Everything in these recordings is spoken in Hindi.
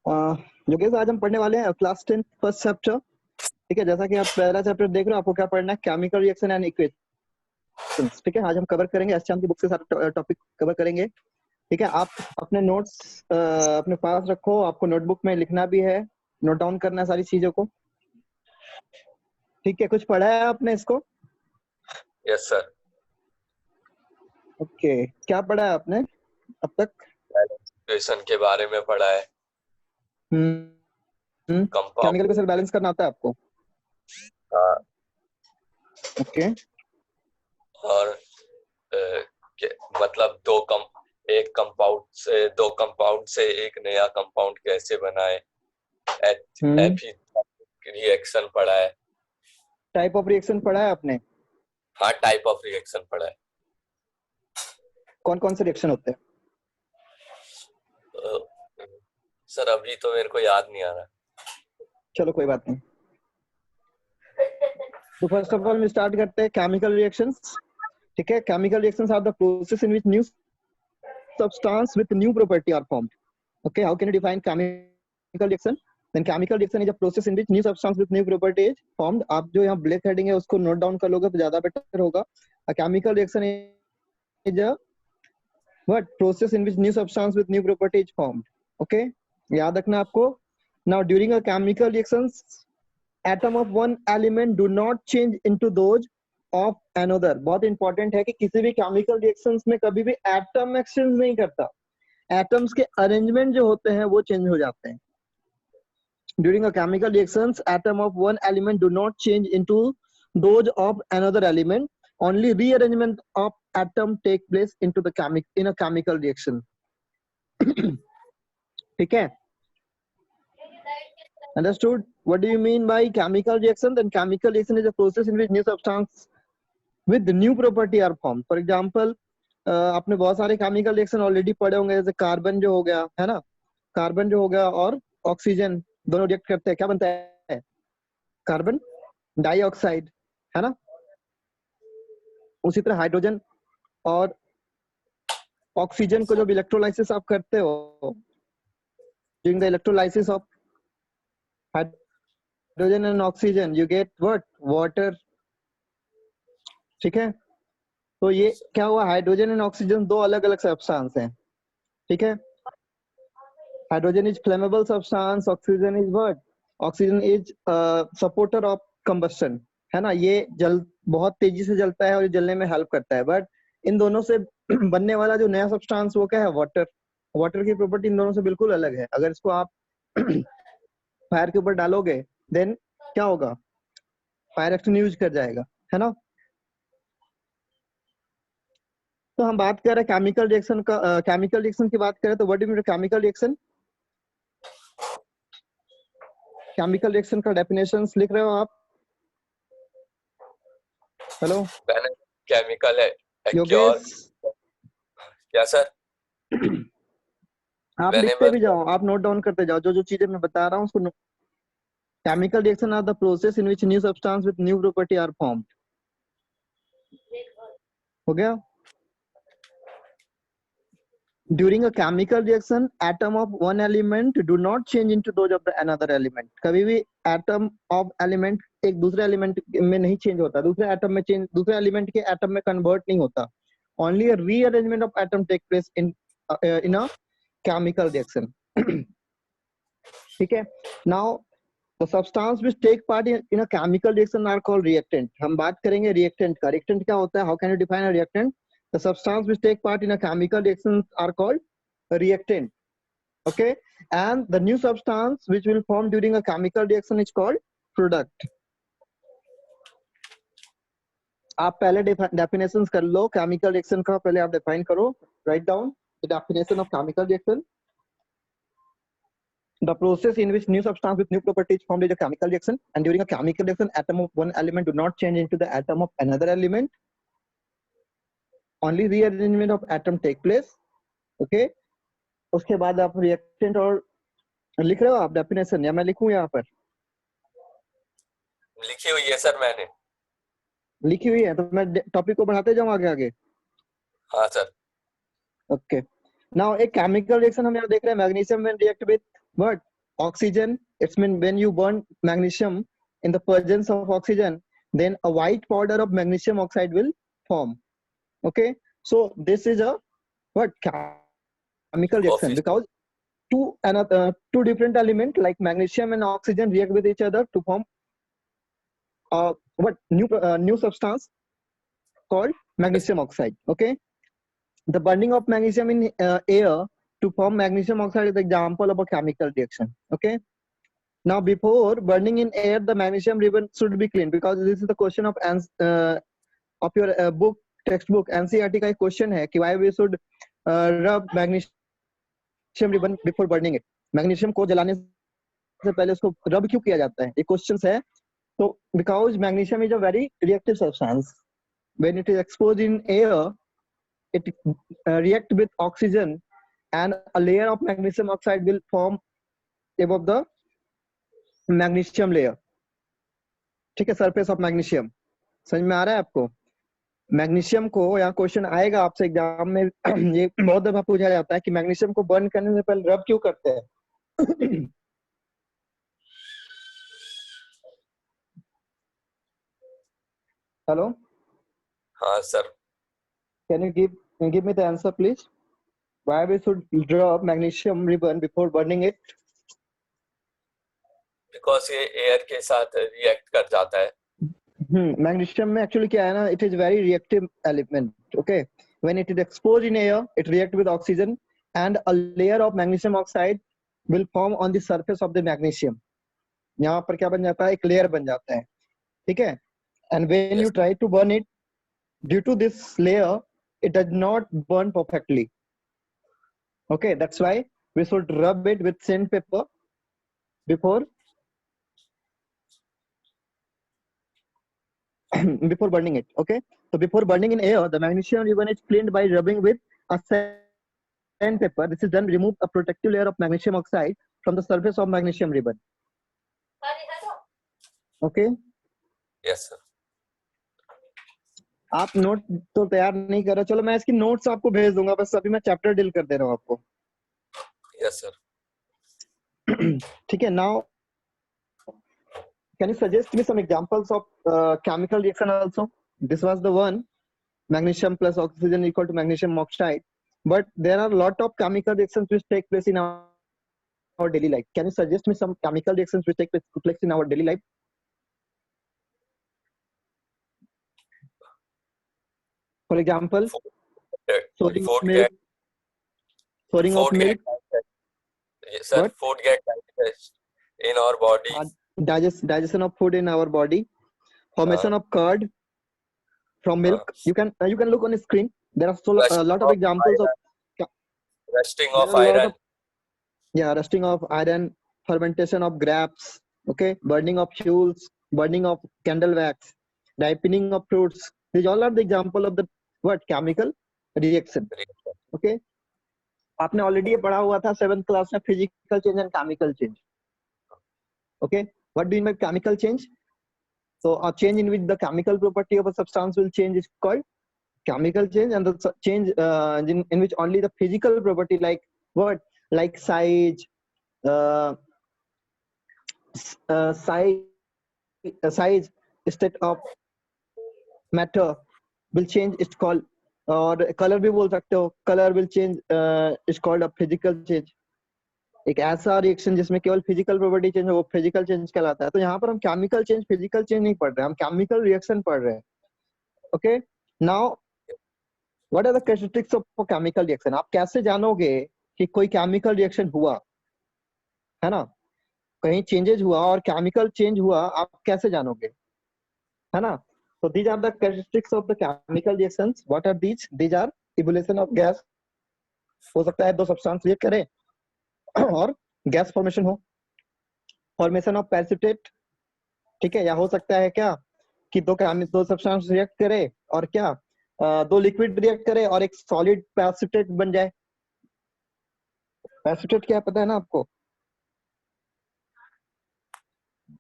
योगेश, आज हम पढ़ने वाले हैं क्लास 10 फर्स्ट चैप्टर। ठीक है, जैसा कि आप पहला चैप्टर देख रहे हो, आपको क्या पढ़ना है? Chemical reaction and equations. ठीक है, आज हम कवर करेंगे एसटीएम की बुक से सारे टॉपिक कवर करेंगे। ठीक है, आप अपने नोट्स अपने पास रखो, आपको नोटबुक में लिखना भी है, नोट डाउन करना है सारी चीजों को। ठीक है, कुछ पढ़ा है आपने इसको? Yes sir. ओके, क्या पढ़ा है आपने अब तक? इक्वेशन के बारे में पढ़ा है। केमिकल इक्वेशन बैलेंस करना आता है आपको? हाँ। ओके। और मतलब एक कंपाउंड से एक नया कंपाउंड कैसे बनाए, रिएक्शन पढ़ा है। टाइप ऑफ रिएक्शन पढ़ा है आपने? हाँ, टाइप ऑफ रिएक्शन पढ़ा है। कौन कौन से रिएक्शन होते हैं? सर अभी तो मेरे को याद नहीं आ रहा। चलो कोई बात नहीं। तो फर्स्ट ऑफ ऑल स्टार्ट करते हैं केमिकल रिएक्शंस। ठीक है, chemical reactions are the process in which new substance with new property are formed. Okay, how can you define chemical reaction? Then chemical reaction is a process in which new substance with new property is formed. आप जो यहाँ ब्लैक हेडिंग है उसको नोट डाउन कर लोगे तो ज्यादा बेटर होगा। A chemical reaction is a what process in which new substance with new property is formed. Okay, याद रखना आपको। Now during a chemical reactions, atom of one element do not change into those of another. बहुत इंपॉर्टेंट है कि किसी भी केमिकल रिएक्शंस में कभी भी एटम एक्सचेंज नहीं करता, एटम्स के अरेंजमेंट जो होते हैं वो चेंज हो जाते हैं। During a chemical reactions atom of one element do not change into those of another element, only rearrangement of atom take place into the in a chemical reaction. ठीक है, understood? What do you mean by chemical reaction? Then chemical reaction is a process in which new substance with the new property are formed. For example, आपने बहुत सारे केमिकल रिएक्शन ऑलरेडी पढ़े होंगे, जैसे कार्बन जो हो गया है ना, कार्बन जो हो गया और ऑक्सीजन दोनों रिएक्ट करते हैं, क्या बनता है? कार्बन डाइऑक्साइड, है ना। उसी तरह हाइड्रोजन और ऑक्सीजन को जब इलेक्ट्रोलाइसिस आप करते हो, during the electrolysis of hydrogen and oxygen you get what? Water. ठीक है, तो ये क्या हुआ? हाइड्रोजन एंड ऑक्सीजन दो अलग अलग सब्सटेंस हैं। ठीक है, hydrogen is flammable substance, oxygen is what? Oxygen is supporter of combustion, है ना। ये बहुत तेजी से जलता है और ये जलने में हेल्प करता है। बट इन दोनों से बनने वाला जो नया सब्सटेंस वो क्या है? वाटर। वाटर की प्रॉपर्टी इन दोनों से बिल्कुल अलग है। अगर इसको आप फायर के ऊपर डालोगे देन क्या होगा? फायर एक्सटिंग्विश कर जाएगा, है ना। तो हम बात कर रहे हैं केमिकल रिएक्शन का। केमिकल रिएक्शन की बात करें तो what do you mean chemical reaction? Chemical reaction का डेफिनेशंस लिख रहे हो आप? हेलो, केमिकल है योगेश। क्या सर? आप लिखते भी जाओ, आप नोट डाउन करते जाओ, जो जो चीजें मैं बता रहा हूँ उसको। Chemical reaction are the process in which new substance with new property are formed. हो गया? During a chemical reaction, atom of one element do not change into those of the another element. कभी भी atom of element एक दूसरे element में नहीं change होता, दूसरे atom में change, दूसरे element के atom में convert नहीं होता. Only a rearrangement of atom take place in a chemical reaction. ठीक है. Now the substance which take part in a chemical reaction are called reactant. हम बात करेंगे reactant का. Reactant क्या होता है? How can you define a reactant? The substance which take part in a chemical reaction are called a reactant. Okay, and the new substance which will form during a chemical reaction is called product. आप पहले definitions कर लो chemical reaction का, पहले आप define करो. Write down the definition of chemical reaction. The process in which new substance with new properties formed is a chemical reaction, and during a chemical reaction, atom of one element do not change into the atom of another element. Only rearrangement of atom take place. Okay. उसके बाद आप रिएक्टेंट और लिख रहे हो आप डेफिनेशन, या मैं लिखूं? यहाँ पर लिखी हुई है सर, मैंने लिखी हुई है, तो मैं टॉपिक को बढ़ाते जाऊं आगे आगे। हाँ सर। ओके, नाउ एक केमिकल रिएक्शन हम यहाँ देख रहे हैं, magnesium when react with what? oxygen, it's mean when you burn magnesium in the presence of oxygen, then a white powder of magnesium oxide will form. Okay, so this is a what chemical reaction, Coffee. because two different element like magnesium and oxygen react with each other to form new substance called Yes. magnesium oxide. Okay, the burning of magnesium in air to form magnesium oxide is the example of a chemical reaction. Okay, now before burning in air, the magnesium ribbon should be cleaned, because this is the question of your book textbook NCERT का एक question है कि why we should rub magnesium ribbon before burning it. magnesium को जलाने से पहले उसको rub क्यों किया जाता है, ये questions है. So because magnesium is a very reactive substance, when it is exposed in air, it react with oxygen, and a layer of magnesium oxide will form above the magnesium layer. ठीक है, surface of magnesium. समझ में आ रहा है आपको? मैग्नीशियम को यहाँ क्वेश्चन आएगा आपसे एग्जाम में ये बहुत दफा पूछा जाता है कि मैग्नीशियम को बर्न करने से पहले रब क्यों करते हैं. हेलो, हाँ sir. Can you give me the answer please, why we should rub magnesium ribbon before burning it. Because ये एयर के साथ रिएक्ट कर जाता है. मैग्नीशियम में एक्चुअली क्या है ना, it is very reactive element. Okay, when it is exposed in air, it react with oxygen, and a layer of magnesium oxide will form on the surface of the magnesium. यहाँ पर क्या बन जाता है, एक लेयर बन जाता है. ठीक है, and when you Yes. try to burn it, due to this layer, it does not burn perfectly. Okay, that's why we should rub it with sandpaper before before burning it. Okay, so before burning in air, the magnesium ribbon is cleaned by rubbing with a sandpaper. This is done remove a protective layer of magnesium oxide from the surface of magnesium ribbon. Okay, Yes sir. आप नोट तो तैयार नहीं कर रहे, चलो मैं इसकी नोट्स आपको भेज दूंगा, बस अभी मैं चैप्टर डील कर दे रहा हूँ आपको. Yes sir. ठीक है, now can you suggest me some examples of chemical reaction also? This was the one, magnesium plus oxygen equal to magnesium oxide, but there are a lot of chemical reactions which take place in our daily life. Can you suggest me some chemical reactions which take place in our daily life? For example, soaring of Food milk. get Soaring of food milk. get yes sir. What? Food get digest in our body. Digestion of food in our body. Formation of curd from milk. You can look on the screen. There are so a lot of examples of Rusting there of are a lot iron. of, yeah, rusting of iron, fermentation of grapes, okay, burning of fuels, burning of candle wax, ripening of fruits. These all are the example of the what chemical reaction. Okay, आपने ऑलरेडी ये पढ़ा हुआ था 7th क्लास में, physical change and chemical change. Okay, what do you mean by chemical change? So a change in which the chemical property of a substance will change is called chemical change, and the change in which only the physical property like what, like size, size, state of matter will change, it's called, और color भी बोल सकते हो, color will change, it's called a physical change. एक ऐसा रिएक्शन जिसमें केवल फिजिकल प्रॉपर्टी चेंज हो, वो फिजिकल चेंज कहलाता है. तो यहाँ पर हम केमिकल चेंज, फिजिकल चेंज नहीं पढ़ रहे, हम केमिकल रिएक्शन पढ़ रहे हैं. Okay, now what are the characteristics of chemical reaction. आप कैसे जानोगे कि कोई केमिकल रिएक्शन हुआ है ना, कहीं चेंजेस हुआ और केमिकल चेंज हुआ, आप कैसे जानोगे, है ना. So these are the characteristics of the chemical reactions. What are these? These are evolution of gas. हो सकता है दो सब्सटेंस रिएक्ट करें और गैस फॉर्मेशन हो, फॉर्मेशन ऑफ प्रेसिपिटेट. ठीक है, या हो सकता है क्या कि दो सब्सटेंस रिएक्ट करे और क्या दो लिक्विड रिएक्ट करे और एक सॉलिड प्रेसिपिटेट बन जाए. प्रेसिपिटेट क्या पता है ना आपको?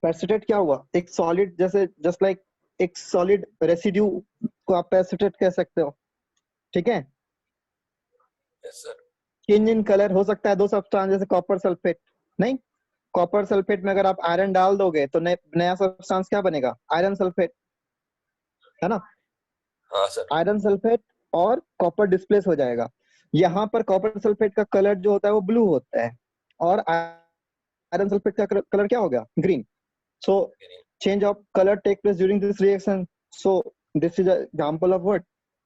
प्रेसिपिटेट क्या हुआ, एक सॉलिड, जैसे जस्ट लाइक एक सॉलिड रेसिड्यू को आप प्रेसिपिटेट कह सकते हो. ठीक है, Yes sir. Change in colour हो सकता है दो सब्सटेंस जैसे कॉपर सल्फेट, नहीं, कॉपर सल्फेट में अगर आप आयरन डाल दोगे तो नया सब्सटेंस क्या बनेगा? आयरन सल्फेट, है ना? हाँ सर। आयरन सल्फेट और कॉपर डिस्प्लेस हो जाएगा। यहाँ पर कॉपर सल्फेट का कलर जो होता है वो ब्लू होता है और आयरन सल्फेट का कलर क्या हो गया? Green. So change of color take place during this reaction. So this is an example of what?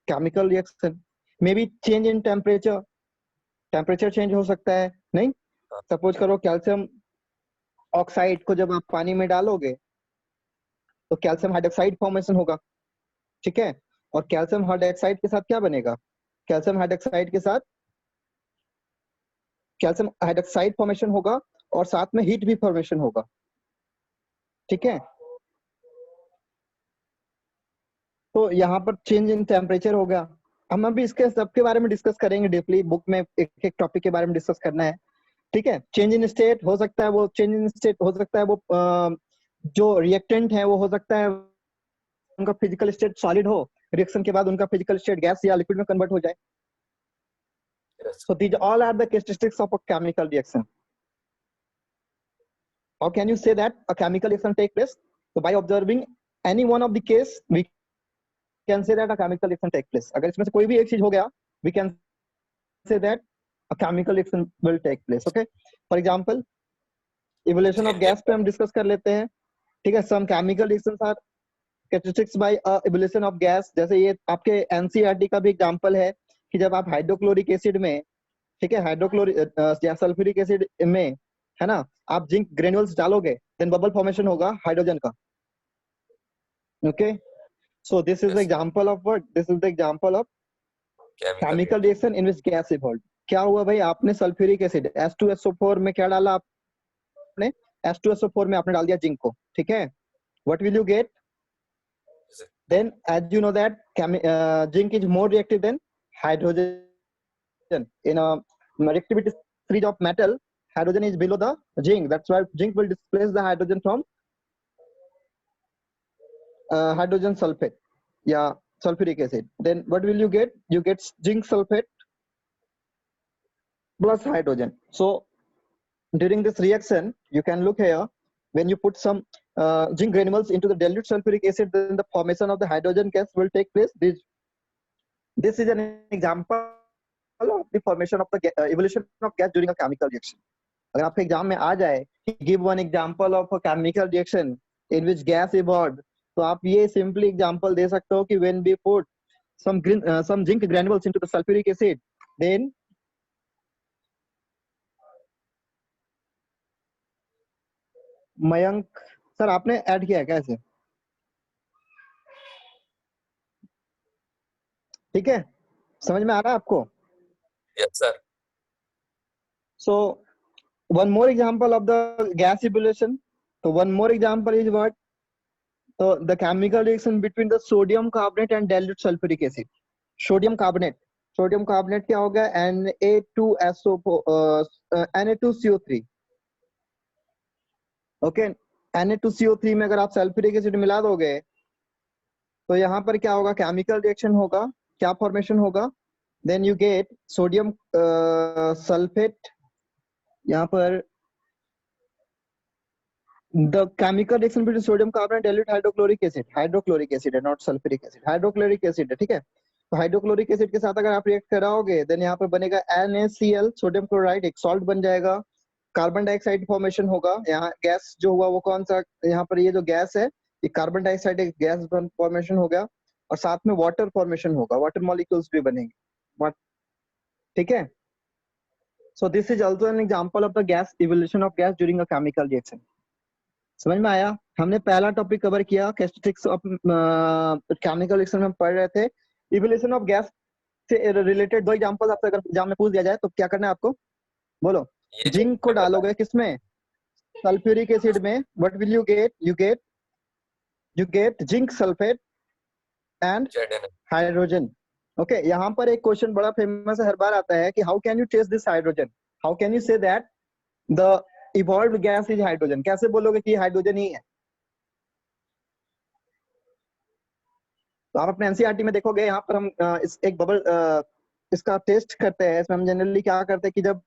Chemical reaction. Maybe change in temperature. Temperature change हो सकता है, नहीं? सपोज करो कैल्शियम ऑक्साइड को जब आप पानी में डालोगे तो कैल्शियम हाइड्रोक्साइड फॉर्मेशन होगा, ठीक है? और कैल्शियम हाइड्रोक्साइड के साथ क्या बनेगा? कैल्शियम हाइड्रोक्साइड के साथ कैल्शियम हाइड्रोक्साइड फॉर्मेशन होगा और साथ में हीट भी फॉर्मेशन होगा, ठीक है? तो यहाँ पर चेंज इन टेम्परेचर हो गया। हम अभी इसके सबके बारे में डिस्कस करेंगे डीपली, बुक में एक एक टॉपिक के बारे में डिस्कस करना है, ठीक है? चेंज इन स्टेट हो सकता है, वो चेंज इन स्टेट हो सकता है वो जो रिएक्टेंट है वो हो सकता है उनका फिजिकल स्टेट सॉलिड हो, रिएक्शन के बाद उनका फिजिकल स्टेट गैस या लिक्विड में कन्वर्ट हो जाए। So these all are the characteristics of a chemical reaction. How can you say that a chemical reaction take place? So by observing any one of the case, we can say that a chemical reaction take place. अगर इसमें से कोई भी एक चीज हो गया, we can say that a chemical reaction will take place. Okay. For example, evolution of gas पे हम डिस्कस कर लेते हैं, ठीक है? Some chemical reactions are characteristics by evolution of gas. जैसे ये आपके एनसीईआरटी का भी एग्जांपल है कि जब आप हाइड्रोक्लोरिक एसिड में, ठीक है, हाइड्रोक्लोरिक या सल्फ्यूरिक एसिड में, है ना, आप जिंक ग्रेन्यूल्स डालोगे देन बबल फॉर्मेशन होगा हाइड्रोजन का। Okay, so this is the example of what? This is the example of chemical reaction in which gas evolve. क्या हुआ भाई? आपने सल्फ्यूरिक एसिड H2SO4 में क्या डाला? आपने H2SO4 में आपने डाल दिया जिंक को, ठीक है? What will you get? Then as you know that zinc is more reactive than hydrogen in a reactivity stage of metal. Hydrogen is below the zinc. That's why zinc will displace the hydrogen from hydrogen sulfate, yeah, sulfuric acid. Then what will you get? You get zinc sulfate plus hydrogen. So during this reaction, you can look here, when you put some zinc granules into the dilute sulfuric acid, then the formation of the hydrogen gas will take place. This is an example of the formation of the evolution of gas during a chemical reaction. अगर आपके एग्जाम में आ जाए give one example of a chemical reaction in which gas evolved, तो आप ये सिंपली एग्जांपल दे सकते हो कि when we put some zinc granules into the sulfuric acid, then Mayank sir आपने ऐड किया है कैसे? ठीक है, समझ में आ रहा है आपको? Yes sir. So one more example of the gas evolution. So one more example is what? So the chemical reaction between the sodium carbonate and dilute sulfuric acid. Sodium carbonate क्या होगा? Na2CO3। ओके, Na2CO3 में अगर आप सल्फ्यूरिक एसिड मिला दोगे तो यहाँ पर क्या होगा? केमिकल रिएक्शन होगा, क्या फॉर्मेशन होगा? Then you get sodium sulphate. यहाँ पर the chemical reaction between sodium carbonate and dilute hydrochloric acid है, not sulfuric acid, hydrochloric acid है, ठीक है? तो हाइड्रोक्लोरिक एसिड के साथ अगर आप रिएक्ट कराओगे देन यहाँ पर बनेगा NaCl, सोडियम क्लोराइड, एक सॉल्ट बन जाएगा, कार्बन डाइऑक्साइड फॉर्मेशन होगा। यहाँ गैस जो हुआ वो कौन सा? यहाँ पर ये जो गैस है ये कार्बन डाइऑक्साइड एक गैस फॉर्मेशन हो गया और साथ में वाटर फॉर्मेशन होगा, वाटर मॉलिक्यूल्स भी बनेंगे, ठीक है? So this is also an example of the gas evolution of gas during a chemical reaction. समझ में आया? हमने पहला टॉपिक कवर किया, कैरेक्टरिस्टिक्स ऑफ केमिकल रिएक्शन में पढ़ रहे थे। इवोल्यूशन ऑफ गैस से रिलेटेड दो एग्जांपल्स आपसे अगर एग्जाम में पूछ दिया जाए तो क्या करना है आपको? बोलो। जिंक को डालोगे किसमें? सल्फ्यूरिक एसिड में। What will you gate? You get zinc sulphate and hydrogen. Okay, यहाँ पर एक क्वेश्चन बड़ा फेमस है, हर बार आता है कि how can you test this hydrogen? How can you say that the evolved gas is hydrogen? कैसे बोलोगे कि हाइड्रोजन ही है? तो आप अपने एनसीईआरटी में देखोगे, यहाँ पर हम एक बबल इसका टेस्ट करते हैं। इसमें हम जनरली क्या करते हैं कि जब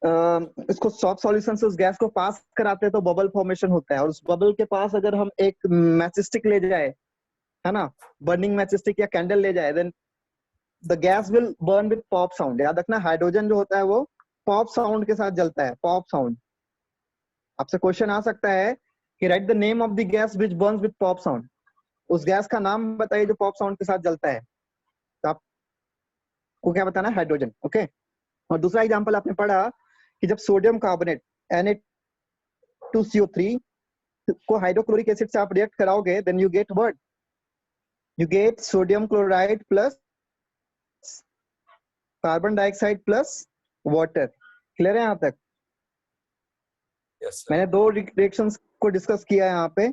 इसको सॉफ्ट सॉल्यूशन से उस गैस को पास कराते हैं तो बबल फॉर्मेशन होता है, और उस बबल के पास अगर हम एक मैच स्टिक ले जाए, है ना, बर्निंग मैच स्टिक या कैंडल ले जाए, then the gas will burn with pop sound. याद रखना, हाइड्रोजन जो होता है वो पॉप साउंड के साथ जलता है, पॉप साउंड। आपसे क्वेश्चन आ सकता है कि right the name of the gas which Burns with pop sound. उस गैस का नाम बताइए जो पॉप साउंड के साथ जलता है। तो आपको क्या बताना है? हाइड्रोजन। ओके। और दूसरा एग्जांपल आपने पढ़ा कि जब सोडियम कार्बोनेट Na2CO3 को हाइड्रोक्लोरिक एसिड से आप रिएक्ट कराओगे, then you get what? You get sodium chloride plus carbon dioxide plus water. Clear है यहाँ तक? yes, मैंने दो रिएक्शंस को डिस्कस किया है यहाँ पे,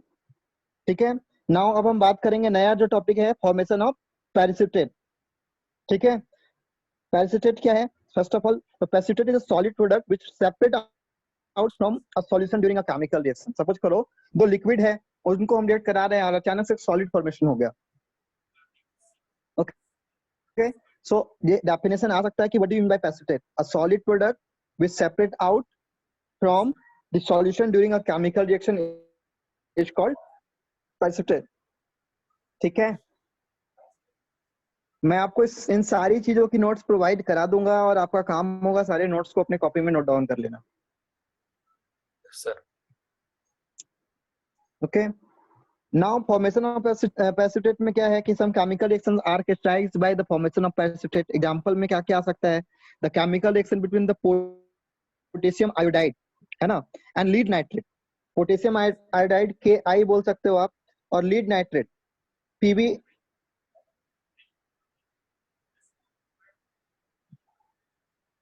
ठीक है। नाउ अब हम बात करेंगे नया जो टॉपिक है, फॉर्मेशन ऑफ प्रेसिपिटेट। ठीक है, प्रेसिपिटेट क्या है? First of all, precipitate is a solid product which separate out from a solution during a chemical reaction. Suppose करो दो लिक्विड है और उनको हम रिएक्ट करा रहे हैं और अचानक से सॉलिड फॉर्मेशन हो गया। ओके, सो ये डेफिनेशन आ सकता है कि what do you mean bye precipitate? A solid product which separate out from the solution during a chemical reaction is called precipitate. ठीक है, मैं आपको इन सारी चीजों की नोट्स प्रोवाइड करा दूंगा और आपका काम होगा सारे नोट्स को अपने कॉपी में नोट डाउन कर लेना। sir. Okay, now formation of precipitate में क्या है कि some chemical reactions are characterized by the formation of precipitate. Example में क्या क्या आ सकता है? The chemical reaction between the potassium iodide, है ना, and lead nitrate. Potassium iodide KI बोल सकते हो आप, और lead nitrate PB,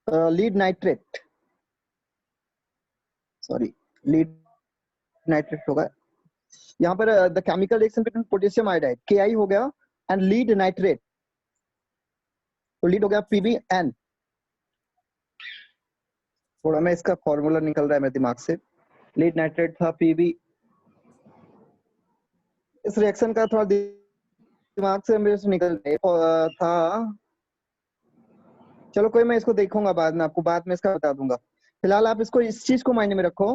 lead nitrate, sorry, lead nitrate होगा यहाँ पर। The chemical reaction between potassium iodide KI हो गया एंड लीड नाइट्रेट, तो लीड हो गया PbN। थोड़ा मैं इसका फॉर्मूला निकल रहा है मेरे दिमाग से। लीड नाइट्रेट था PB। इस रिएक्शन का थोड़ा दिमाग से मेरे से निकल था, चलो कोई, मैं इसको देखूंगा बाद में, आपको बाद में इसका बता दूंगा। फिलहाल आप इसको, इस चीज को मायने में रखो,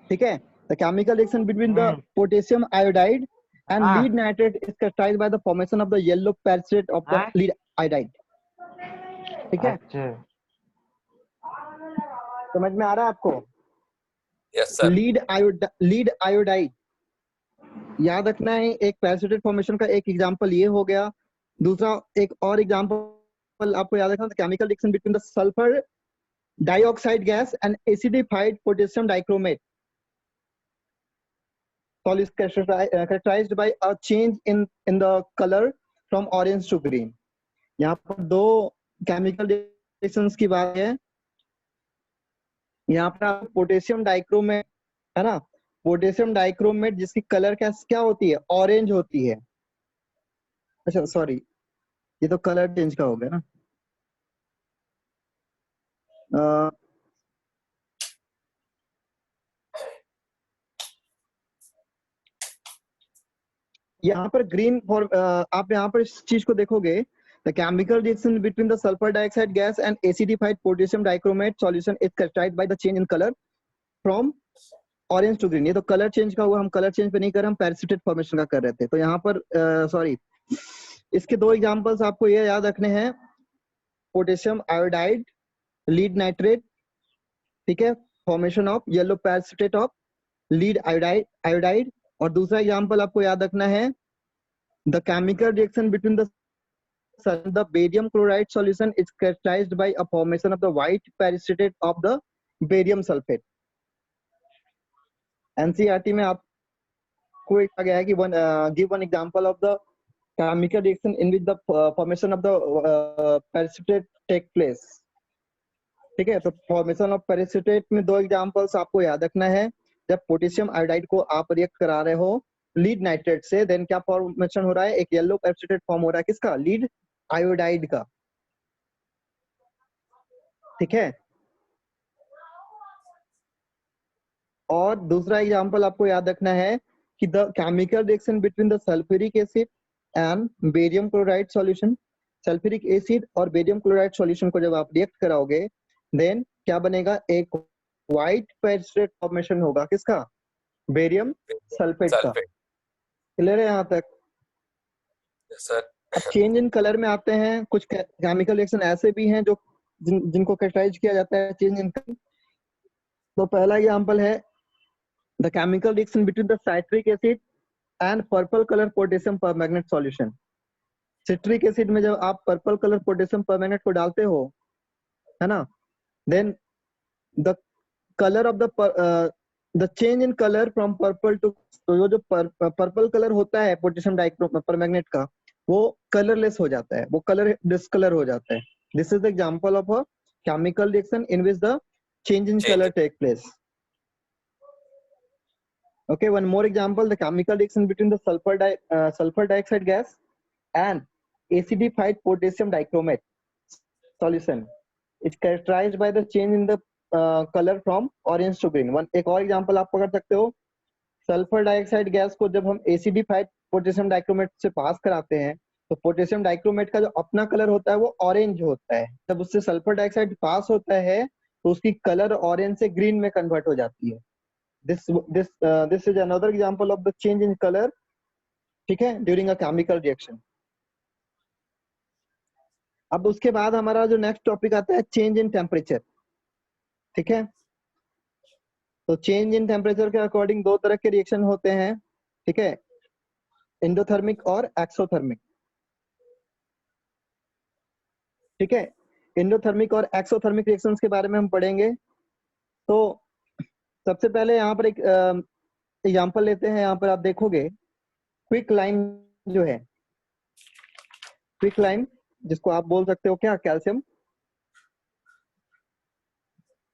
ठीक है। The chemical reaction between the potassium iodide and lead nitrate is characterized by the formation of the yellow precipitate of the lead iodide। ठीक है, समझ में आ रहा है आपको? yes, sir. लीड आयोडाइड याद रखना है। एक प्रेसिपिटेट फॉर्मेशन का एक एग्जांपल ये हो गया। दूसरा एक और एग्जांपल आपको याद रखना, chemical reaction between the sulphur dioxide gas and acidified potassium dichromate is characterized by a change in the color from orange to green। यहाँ पर दो केमिकल रिएक्शंस की बात है। यहाँ पर आप पोटेशियम डाइक्रोमेट, है ना, पोटेशियम डाइक्रोमेट जिसकी कलर क्या होती है? ऑरेंज होती है। अच्छा सॉरी, ये तो कलर चेंज का हो गया ना। यहाँ पर ग्रीन फॉर, आप यहाँ पर इस चीज को देखोगे, the chemical reaction between the sulphur dioxide gas and acidified potassium dichromate solution is characterized by the change in colour from orange to green. ये तो कलर चेंज का हुआ, हम कलर चेंज पे नहीं कर रहे, हम प्रेसिपिटेट फॉर्मेशन का कर रहे थे। तो यहाँ पर सॉरी, इसके दो एग्जांपल्स आपको ये याद रखने हैं, पोटेशियम आयोडाइड, लीड नाइट्रेट, ठीक है, formation of yellow precipitate of lead iodide. और दूसरा एग्जांपल आपको याद रखना है, the chemical reaction between the barium chloride solution is characterized by a formation of the white precipitate of the barium sulfate। NCERT में आपको एक आ गया है कि give one example of the chemical reaction in which the formation of the precipitate take place। ठीक है, तो फॉर्मेशन ऑफ प्रेसिपिटेट में दो एग्जांपल्स आपको याद रखना है। जब पोटेशियम आयोडाइड को आप रिएक्ट करा रहे हो लीड नाइट्रेट से, देन क्या फॉर्मेशन हो रहा है? एक येलो प्रेसिपिटेट फॉर्म हो रहा है, किसका? लीड आयोडाइड का। ठीक है, और दूसरा एग्जांपल आपको याद रखना है कि the chemical reaction between the sulphuric acid and barium chloride solution. Sulphuric acid और बेरियम क्लोराइड सॉल्यूशन को जब आप रिएक्ट कराओगे, देन क्या बनेगा, एक व्हाइट पेरिस्टेट फॉर्मेशन होगा, किसका, बेरियम सल्फेट का। सल्फेट। क्लियर है यहाँ तक? सर अब चेंज इन कलर में आते हैं, कुछ केमिकल रिएक्शन ऐसे भी हैं जो जिनको कैरेक्टराइज किया जाता है चेंज इन कलर। तो पहला एग्जांपल है the chemical reaction between the citric acid and purple colour potassium permanganate solution. Citric acid में जब आप पर्पल कलर पोटेशियम परमैंगनेट को डालते हो, है ना, then the colour of the change in colour from purple to, तो जो पर्पल कलर होता है पोटेशियम परमैंगनेट का, वो कलरलेस हो जाता है, वो कलर डिस्कलर हो जाता है। This is the example of a chemical reaction in which the change in change. color take place. Okay, one more example, the chemical reaction between the sulfur dioxide gas and acidified potassium dichromate solution. It's characterized by the change in the color from orange to green. One एक और example आप पकड़ सकते हो, सल्फर डाइऑक्साइड गैस को जब हम एसिडिफाइड पोटेशियम डाइक्रोमेट से पास कराते हैं, तो पोटेशियम डाइक्रोमेट का जो अपना कलर होता है वो ऑरेंज होता है। जब उससे सल्फर डाइऑक्साइड पास होता है तो उसकी कलर ऑरेंज से ग्रीन में कन्वर्ट हो जाती है। This is another example of the change in colour, ठीक है, ड्यूरिंग अ केमिकल रिएक्शन। अब उसके बाद हमारा जो नेक्स्ट टॉपिक आता है चेंज इन टेम्परेचर, ठीक है। तो चेंज इन टेम्परेचर के अकॉर्डिंग दो तरह के रिएक्शन होते हैं, ठीक है, एंडोथर्मिक और एक्सोथर्मिक, ठीक है। एंडोथर्मिक और एक्सोथर्मिक रिएक्शंस के बारे में हम पढ़ेंगे। तो सबसे पहले यहाँ पर एक एग्जांपल लेते हैं। यहाँ पर आप देखोगे क्विक लाइम जो है, क्विक लाइम जिसको आप बोल सकते हो क्या, कैल्शियम,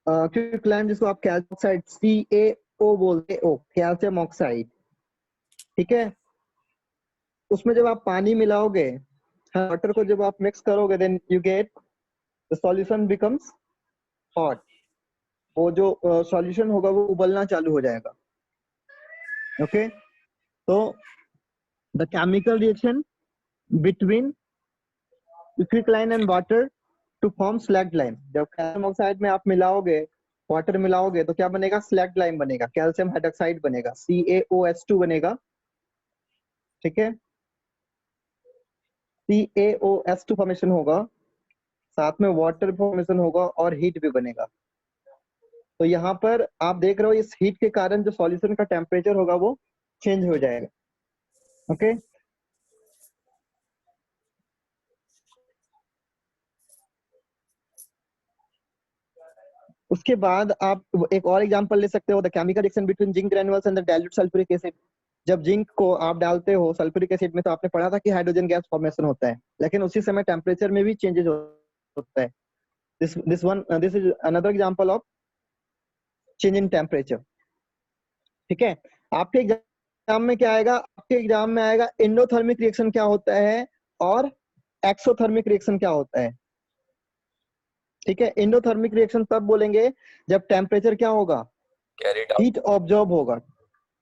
क्विक लाइम जिसको आप कैल्शियम ऑक्साइड CaO बोलते हो, कैल्शियम ऑक्साइड, ठीक है। उसमें जब आप पानी मिलाओगे, वाटर को जब आप मिक्स करोगे, then you get the solution becomes hot. वो जो सॉल्यूशन होगा वो उबलना चालू हो जाएगा। ओके, तो the chemical reaction between quicklime and water to form slaked lime. जब कैल्शियम ऑक्साइड में आप मिलाओगे, वाटर मिलाओगे, तो क्या बनेगा, स्लैग्ड लाइम बनेगा, कैल्शियम हाइड्रोक्साइड बनेगा, CaOH2 बनेगा, ठीक है। CaOH2 फॉर्मेशन होगा, साथ में वाटर फॉर्मेशन होगा और हीट भी बनेगा। तो यहाँ पर आप देख रहे हो इस हीट के कारण जो सॉल्यूशन का टेम्परेचर होगा वो चेंज हो जाएगा। ओके, उसके बाद आप एक और एग्जांपल ले सकते हो, the chemical reaction between zinc ग्रैन्युल्स and the dilute sulphuric acid. जब जिंक को आप डालते हो सल्फ्यूरिक एसिड में, तो आपने पढ़ा था कि हाइड्रोजन गैस फॉर्मेशन होता है, लेकिन उसी समय टेम्परेचर में भी चेंजेस होता है। This is another example of change in temperature, ठीक है। आपके एग्जाम में क्या आएगा, आपके एग्जाम में आएगा एंडोथर्मिक रिएक्शन क्या होता है और एक्सोथर्मिक रिएक्शन क्या होता है, ठीक है। एंडोथर्मिक रिएक्शन तब बोलेंगे जब टेम्परेचर क्या होगा, कैरिड आउट हीट ऑब्जॉर्ब होगा।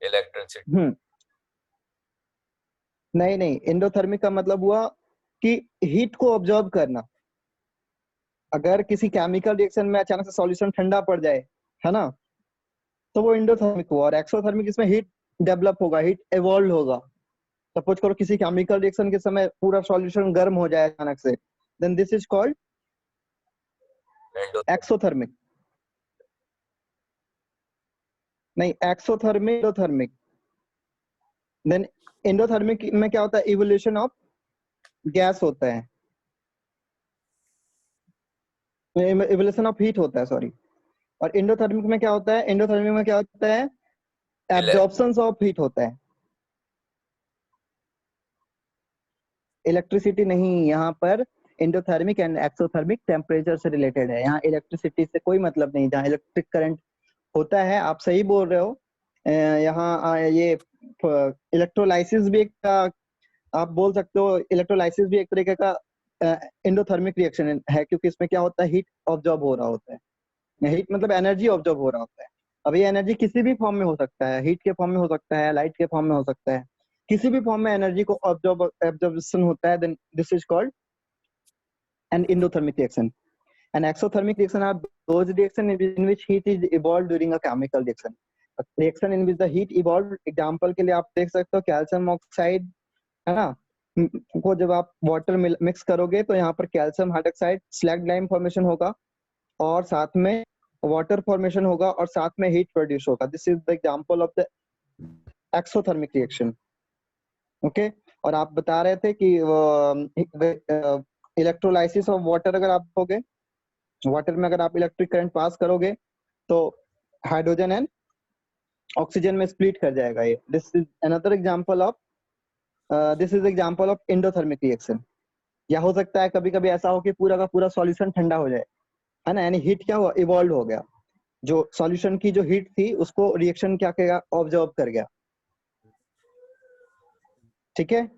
इलेक्ट्रिसिटी। नहीं नहीं, एंडोथर्मिक का मतलब हुआ कि हीट को ऑब्जॉर्ब करना। अगर किसी केमिकल रिएक्शन में अचानक से सॉल्यूशन ठंडा पड़ जाए, है ना, तो वो एंडोथर्मिक हुआ। और एक्सोथर्मिक इसमें हीट डेवलप होगा, हीट इवॉल्व होगा। सपोज करो किसी केमिकल रिएक्शन के समय पूरा सॉल्यूशन गर्म हो जाए अचानक से, then this is called exothermic. नहीं, एक्सोथर्मिक एंडोथर्मिक। देन एंडोथर्मिक में क्या होता है, इवोल्यूशन ऑफ गैस होता है, इवोल्यूशन ऑफ हीट होता है, सॉरी। और एंडोथर्मिक में क्या होता है, एंडोथर्मिक में क्या होता है, एब्जॉर्प्शन ऑफ हीट होता है। इलेक्ट्रिसिटी नहीं, यहाँ पर एंडोथर्मिक एंड एक्सोथर्मिक टेम्परेचर से रिलेटेड है, यहाँ इलेक्ट्रिसिटी से कोई मतलब नहीं। जहाँ इलेक्ट्रिक करंट होता है, आप सही बोल रहे हो, यहाँ ये इलेक्ट्रोलाइसिस भी एक आप बोल सकते हो, इलेक्ट्रोलाइसिस भी एक तरीके का एंडोथर्मिक रिएक्शन है, क्योंकि इसमें क्या होता है, हीट ऑब्जॉर्ब हो रहा होता है। हीट मतलब एनर्जी ऑब्जॉर्ब हो रहा होता है। अब ये एनर्जी किसी भी फॉर्म में हो सकता है, हीट के फॉर्म में हो सकता है, लाइट के फॉर्म में हो सकता है, किसी भी फॉर्म में एनर्जी को ऑब्जॉर्बेशन होता है, then this is called an endothermic reaction. And exothermic reaction are those reactions in which heat is evolved during a chemical reaction. A reaction in which the heat evolved, example के लिए आप देख सकते हो कैल्शियम ऑक्साइड, है ना, को जब आप वाटर मिक्स करोगे तो यहाँ पर calcium hydroxide slag lime formation होगा और साथ में वाटर फॉर्मेशन होगा और साथ में हीट प्रोड्यूस होगा. This is the example of the exothermic reaction. Okay, और आप बता रहे थे कि इलेक्ट्रोलाइसिस ऑफ वाटर अगर आप होगे, वाटर में अगर आप इलेक्ट्रिक करंट पास करोगे तो हाइड्रोजन एंड ऑक्सीजन में स्प्लिट कर जाएगा ये. This is another example of example of endothermic reaction. या हो सकता है कभी कभी ऐसा हो कि पूरा का पूरा सॉल्यूशन ठंडा हो जाए, है ना, यानी हीट क्या हुआ, इवॉल्व हो गया. जो सॉल्यूशन की जो हीट थी उसको रिएक्शन क्या करेगा, ऑब्जर्व कर गया. ठीक है.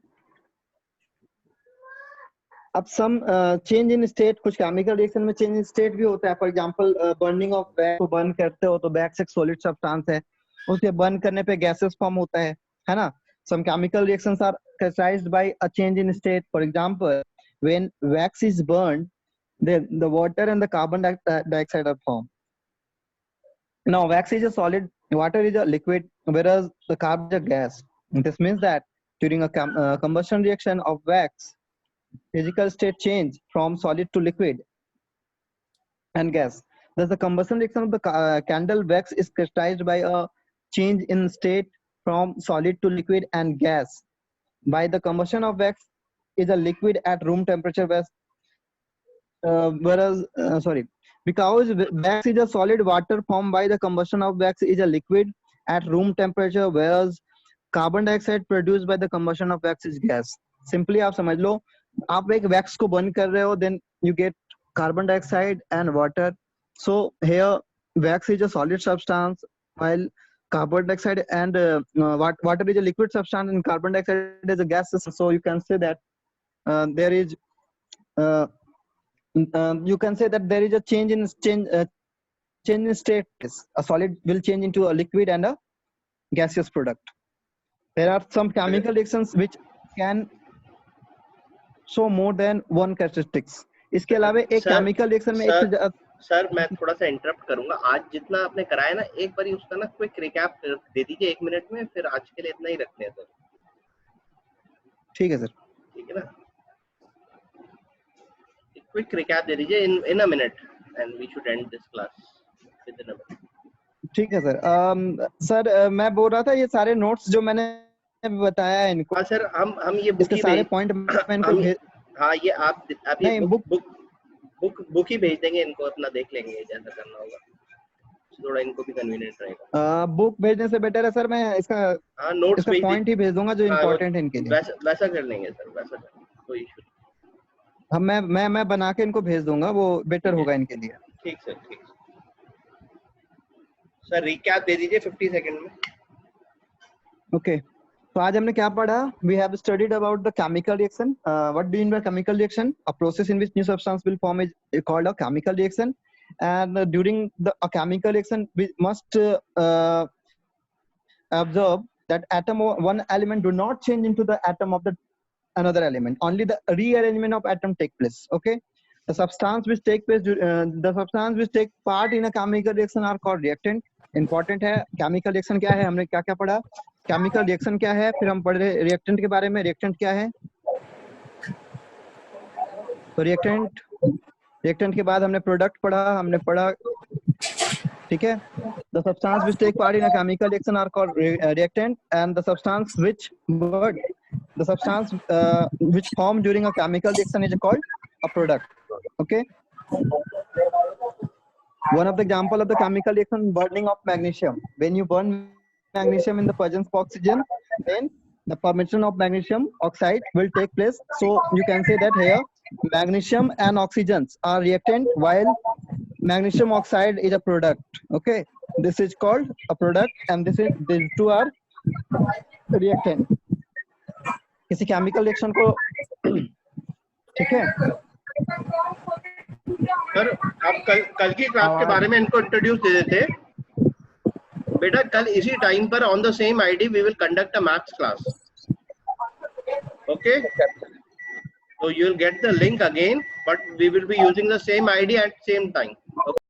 अब सम चेंज इन स्टेट, कुछ केमिकल रिएक्शन में चेंज इन स्टेट भी होता है. For example burning of wax को बर्न करते हो तो वैक्स एक सॉलिड सब्सटेंस है, उसे बर्न करने पे गैसेस फॉर्म होता है ना. Some chemical reactions are characterized by a change in state. For example when wax is burned, the water and the carbon dioxide are formed. Now wax is a solid, water is a liquid, whereas the carbon is a gas. This means that during a combustion reaction of wax, physical state change from solid to liquid and gas. Thus the combustion reaction of the candle wax is characterized by a change in state from solid to liquid and gas. By the combustion of wax is a liquid at room temperature, because wax is a solid, water formed by the combustion of wax is a liquid at room temperature, whereas carbon dioxide produced by the combustion of wax is gas. Simply आप समझ लो, आप एक wax को burn कर रहे हो, then you get carbon dioxide and water. So here wax is a solid substance while carbon dioxide and water is a liquid substance and carbon dioxide is a gas. So you can say that there is you can say that there is a change in state. A solid will change into a liquid and a gaseous product. There are some chemical reactions which can show more than one characteristics. इसके अलावा एक chemical reaction में एक सर मैं थोड़ा सा इंटरप्ट करूंगा. आज जितना आपने कराया ना, एक बार उसका ना क्विक रिकैप दे दीजिए 1 मिनट में, फिर आज के लिए इतना ही रखते हैं सर. ठीक है सर. ठीक है ना, quick recap दे दीजिए in a minute and we should end this class within a minute. ठीक है सर. सर मैं बोल रहा था ये सारे नोट्स जो मैंने बताया है इनको. हाँ सर, हम ये बुक ही सारे पॉइंट मैं इनको हाँ ये आप ये बुक ही भेज देंगे इनको, अपना देख लेंगे जैसा करना होगा, थोड़ा इनको भी कन्वीनियंट रहेगा. बुक भेजने से बेटर है सर मैं इसका नोट्स पॉइंट ही भेज दूंगा जो इम्पोर्टेंट है इनके लिए. वैसा कर लेंगे सर, वैसा कोई इशू. हम मैं बना के इनको भेज दूंगा, वो बेटर होगा इनके लिए. ठीक सर, ठीक सर. रिकैप दे दीजिए 50 सेकंड में. ओके, तो आज हमने क्या पढ़ा? We have studied about the chemical reaction. What do you mean by chemical reaction? A process in which new substance will form is called a chemical reaction. And during a chemical reaction we must observe that one element do not change into the atom of the another element, only the rearrangement of atom take place. Okay, the substance which take part in a chemical reaction are called reactant. Important है chemical reaction क्या है, हमने क्या क्या पढ़ा, chemical reaction क्या है, फिर हम पढ़ रहे reactant के बारे में. reactant क्या है? तो reactant के बाद हमने प्रोडक्ट पढ़ा, ठीक है. The substance which take part in a chemical reaction are called reactant, and the substance which form during a chemical reaction is called a product. Okay. One of the example of the chemical reaction, burning of magnesium. When you burn magnesium in the presence of oxygen, then the formation of magnesium oxide will take place. So you can say that here magnesium and oxygens are reactant while magnesium oxide is a product. Okay, this is called a product and these two are reactant. किसी chemical reaction को, ठीक है सर. आप कल की क्लास के बारे में इनको इंट्रोड्यूस दे देते. बेटा कल इसी टाइम पर on the same ID we will conduct a maths class. Okay, so you'll get the link again, but we will be using the same ID at same time.